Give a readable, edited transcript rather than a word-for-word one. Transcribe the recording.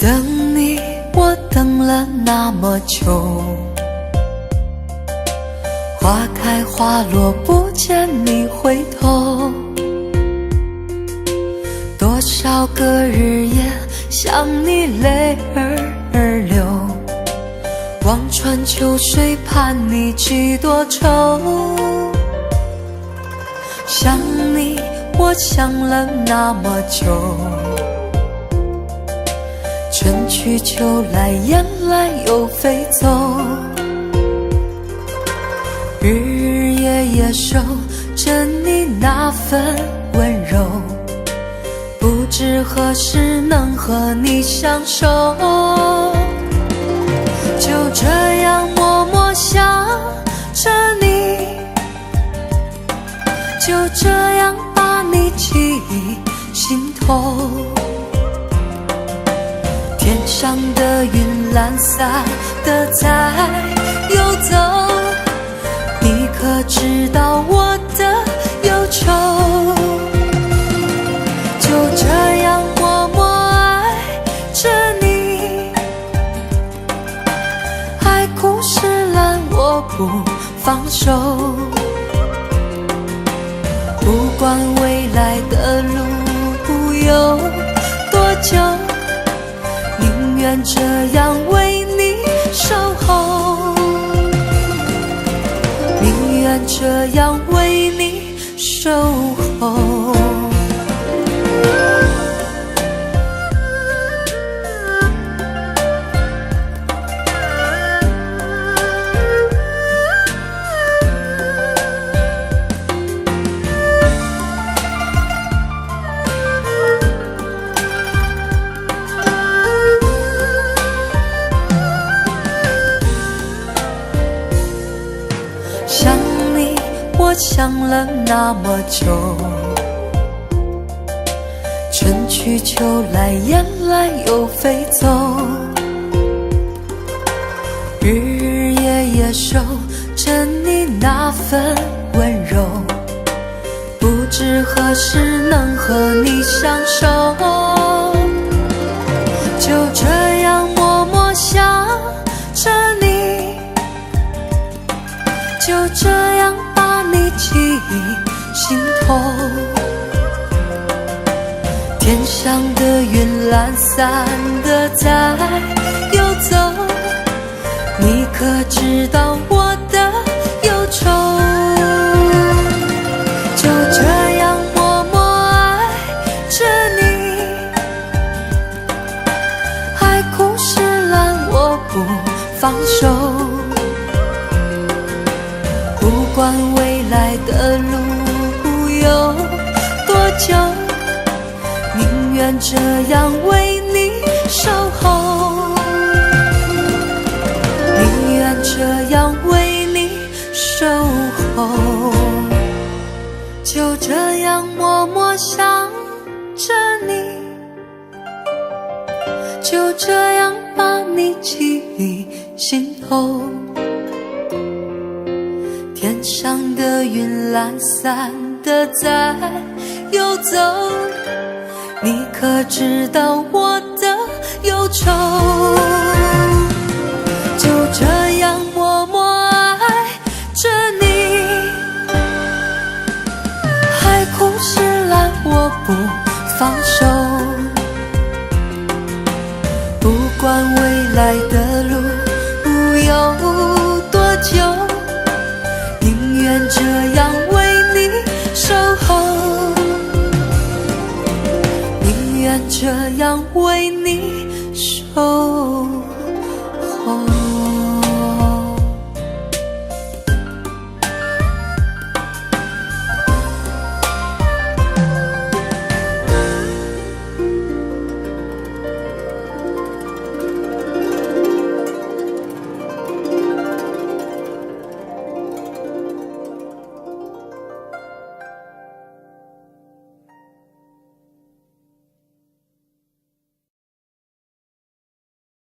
等你，我等了那么久，花开花落不见你回头，多少个日夜想你泪儿流，望穿秋水盼你几多愁。想你，我想了那么久，春去秋来，雁来又飞走，日日夜夜守着你那份温柔，不知何时能和你相守。就这样默默想着你，就这样把你记心头。天上的云懒散的在游走，你可知道我的忧愁？就这样默默爱着你，海枯石烂我不放手，不管未来的路有多久，宁愿这样为你守候，宁愿这样为你守候。想你，我想了那么久，春去秋来，雁来又飞走，日日夜夜守着你那份温柔，不知何时能和你相守。就这样默默想着你，就这样把你记心头。天上的云懒散的在游走，你可知道我的忧愁？就这样默默爱着你，海枯石烂我不放手，不管未来的路有多久，宁愿这样为你守候，宁愿这样为你守候。就这样默默想着你，就这样把你记心头。天上的云懒散的在游走，你可知道我的忧愁？就这样默默爱着你，海枯石烂我不放手，不管未来的路有多久，宁愿这样为你守候，宁愿这样为你守候。